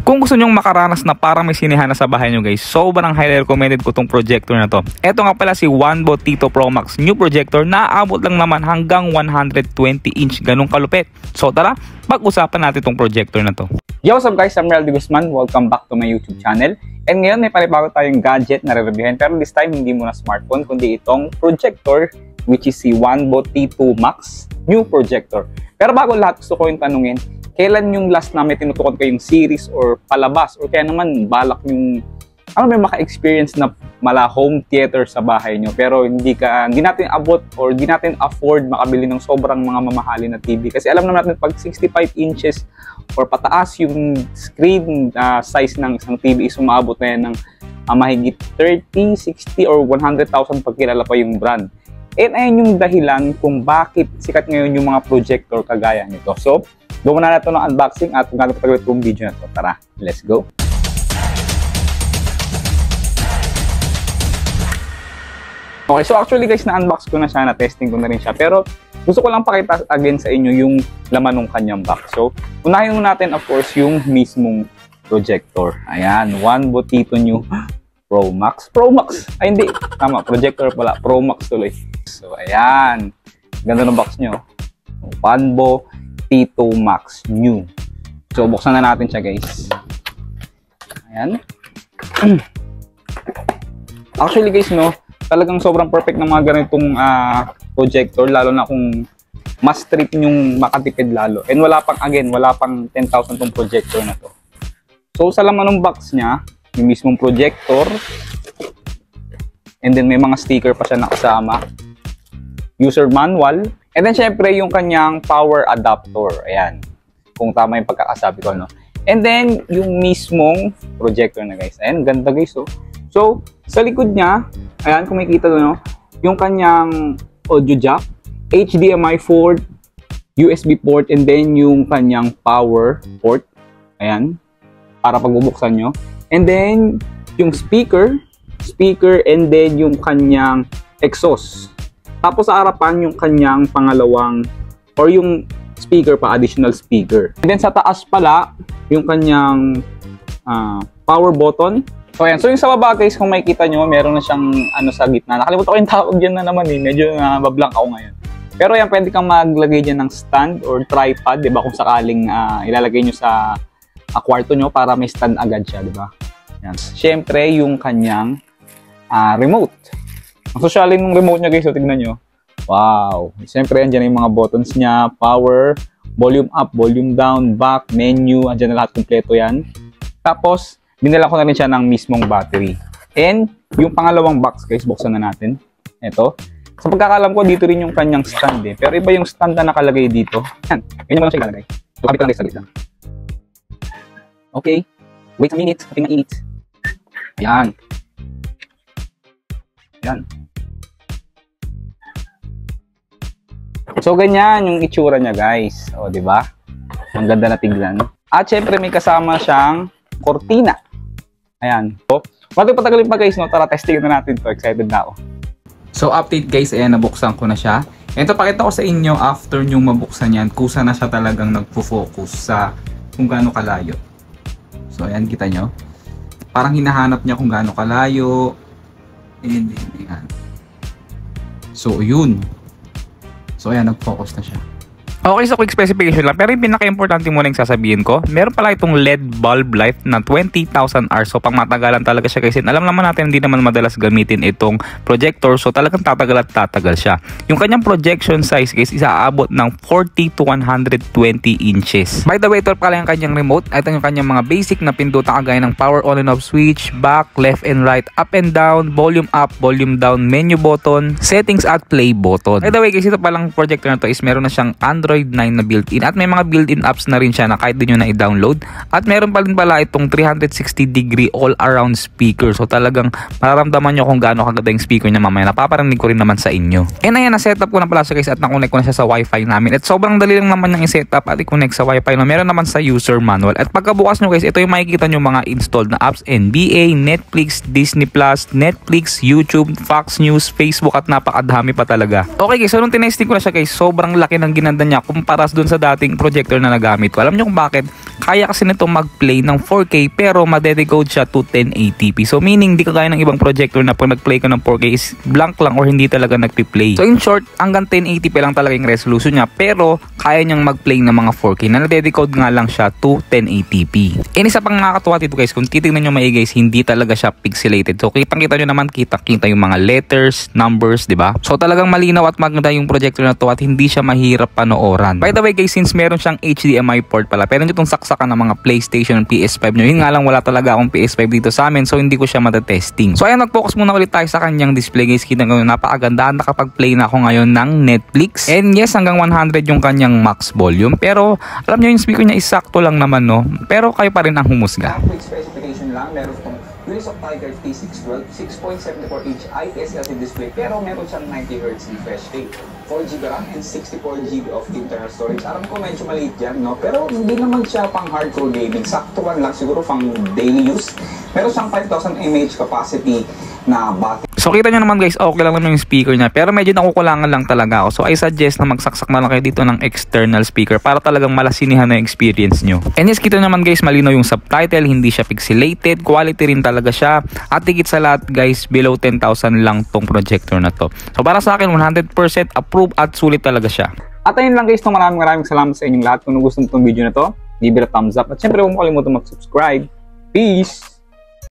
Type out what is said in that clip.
Kung gusto nyong makaranas na parang may sinehan na sa bahay nyo guys, sobrang highly recommended ko tong projector na to. Ito nga pala si Wanbo Tito Pro Max new projector na aabot lang naman hanggang 120 inch, ganun kalupit. So tara, pag-usapan natin tong projector na to. Yo, what's up guys, I'm Reldy Guzman. Welcome back to my YouTube channel. And ngayon may panibago tayong gadget na re-reviewin, pero this time hindi muna smartphone kundi itong projector, which is si Wanbo T2 Max new projector. Pero bago lahat, gusto ko yung tanungin, kailan yung last na may tinutukod kayong series or palabas or kaya naman balak yung may maka-experience na mala home theater sa bahay nyo pero hindi natin abot or hindi natin afford makabili ng sobrang mga mamahalin na TV, kasi alam naman natin pag 65 inches or pataas yung screen size ng isang TV is umaabot na yan ng mahigit 30, 60 or 100,000 pag kilala pa yung brand. And ayun yung dahilan kung bakit sikat ngayon yung mga projector kagaya nito. So gawin na natin ng unboxing at kung gaano patagal itong video na ito. Tara, let's go! Okay, so actually guys, na-unbox ko na siya, na-testing ko na rin siya. Pero gusto ko lang pakita again sa inyo yung laman ng kanyang box. So, unahin mo natin of course yung mismong projector. Ayan, Wanbo Tito new Pro Max. Pro Max! Ay hindi, tama, projector pala. Pro Max tuloy. So, ayan. Ganda ng box nyo. Wanbo T2 Max new. So, buksan na natin siya guys. Ayan. Actually guys, no, talagang sobrang perfect ng mga ganitong projector, lalo na kung mas trip yung makatipid lalo. And wala pang 10,000 tong projector na to. So, sa laman ng box niya, yung mismong projector, and then may mga sticker pa siya nakasama, user manual, and then syempre yung kanyang power adapter. Ayan, kung tama yung pagkakasabi ko, no? And then yung mismong projector na guys. Ayan, ganda guys, oh. So sa likod niya, ayan, kung makikita nyo, no, yung kanyang audio jack, HDMI port, USB port, and then yung kanyang power port. Ayan, para pagbubuksan nyo. And then yung speaker, and then yung kanyang exhaust. Tapos sa harapan yung kanyang pangalawang or yung speaker pa, additional speaker. And then sa taas pala yung kanyang power button. So ayan, so yung sa baba guys, kung makikita nyo, meron na siyang sa gitna. Nakalimutan ko yung tawag dyan na naman eh. Medyo bablank ako ngayon. Pero yan, pwede kang maglagay dyan ng stand or tripod, diba? Kung sakaling ilalagay nyo sa kwarto nyo para may stand agad siya, diba? Yan. Siyempre, yung kanyang remote. Ang sosyalin ng remote niya guys, so tignan nyo. Wow! Siyempre, andyan yung mga buttons niya, power, volume up, volume down, back, menu, andyan na lahat kompleto yan. Tapos, dinala ko na rin siya ng mismong battery. And yung pangalawang box guys, buksan na natin. Ito. Sa pagkakalam ko, dito rin yung kanyang stand eh. Pero iba yung stand na nakalagay dito. Yan. Ganyan mo lang siya ilalagay. So, kapit lang guys, saglit lang. Okay. Wait a minute. Kapit mainit. Ayan. Ayan. So, ganyan yung itsura niya guys. O, diba? Ang ganda na tignan. At syempre, may kasama siyang kortina. Ayan. So, wag yung patagalin pa guys, no? Tara, testing na natin to. Excited na ako. So, update guys, ayan, nabuksan ko na siya. Ito, pakita ko sa inyo after nyo mabuksan yan, kusa na siya talagang nagpo-focus sa kung gaano kalayo. So, ayan, kita nyo. Parang hinahanap niya kung gaano kalayo. And then, ayan. So, yun. So, ayan, nag-focus na siya. Okay, so quick specification lang, pero yung pinaka-importante muna yung sasabihin ko, meron pala itong LED bulb life na 20,000 hours. So pang matagalan talaga siya kasi alam naman natin hindi naman madalas gamitin itong projector, so talagang tatagal at tatagal siya. Yung kanyang projection size guys, isaabot ng 40 to 120 inches. By the way, ito pala yung kanyang remote. Ito yung kanyang mga basic na pindutan kagaya ng power on and off switch, back, left and right, up and down, volume up, volume down, menu button, settings at play button. By the way guys, ito palang projector na to is meron na siyang Android 9 na built-in at may mga built-in apps na rin siya na kahit din nyo na i-download. At meron pa rin pala itong 360 degree all-around speaker. So talagang mararamdaman nyo kung gaano kaganda yung speaker niya mamaya. Napaparinig ko rin naman sa inyo. And ayan, na-setup ko na pala siya guys at na-connect ko na siya sa wifi namin. At sobrang dali lang naman yung i-setup at i-connect sa wifi na meron naman sa user manual. At pagkabukas nyo guys, ito yung makikita nyo mga installed na apps: NBA, Netflix, Disney+, Netflix, YouTube, Fox News, Facebook at napakadami pa talaga. Okay guys, so nung tinesting ko na siya guys, sobrang laki ng ginanda niya kumpara dun sa dating projector na nagamit ko. Alam nyo kung bakit? kaya kasi nito mag-play ng 4K pero madedecode siya to 1080p. So meaning di kagaya ng ibang projector na pag nag-play ka ng 4K is blank lang or hindi talaga nagpi-play. So in short, hanggang 1080p lang talaga yung resolution niya pero kaya niyang mag-play ng mga 4K na nadedecode nga lang siya to 1080p. And isa pang nakakatuwa dito guys, kung titignan nyo maigi guys, hindi talaga siya pixelated. So kitang-kita nyo naman, kita yung mga letters, numbers, di ba? So talagang malinaw at maganda yung projector na to at hindi siya mahirap panooran. By the way guys, since meron siyang HDMI port pala, pero nyo itong saksakan ng mga PlayStation and PS5 nyo, yun nga lang wala talaga akong PS5 dito sa amin so hindi ko siya matatesting. So ayan, nag-focus muna ulit tayo sa kanyang display guys. Kita nyo, napakaganda, nakapag-play na ako ngayon ng Netflix. And yes, hanggang 100 yung kanyang max volume. Pero alam nyo yung speaker niya is sakto lang naman, no? Pero kayo pa rin ang humusga. Quick specification lang, meron itong Unisoc Tiger T612, 6.74-inch IPS LCD display, pero meron siyang 90Hz refresh rate, 4GB RAM and 64GB of internal storage. Alam ko medyo maliit yan, no? Pero hindi naman siya pang hardcore gaming, saktuan lang siguro pang daily use. Meron siyang 5,000 mAh capacity na battery. So kita nyo naman guys, okay lang naman yung speaker niya, pero medyo nakukulangan lang talaga ako. So I suggest na magsaksak na lang kayo dito ng external speaker para talagang malasinihan na yung experience nyo. And yes, kita naman guys, malinaw yung subtitle, hindi siya pixelated, quality rin talaga siya. At higit sa lahat guys, below 10,000 lang tong projector na to. So para sa akin, 100% approve at sulit talaga siya. At ayun lang guys, maraming salamat sa inyong lahat. Kung gusto mo itong video na to, give it a thumbs up. At syempre huwag mo kalimutan mag-subscribe. Peace!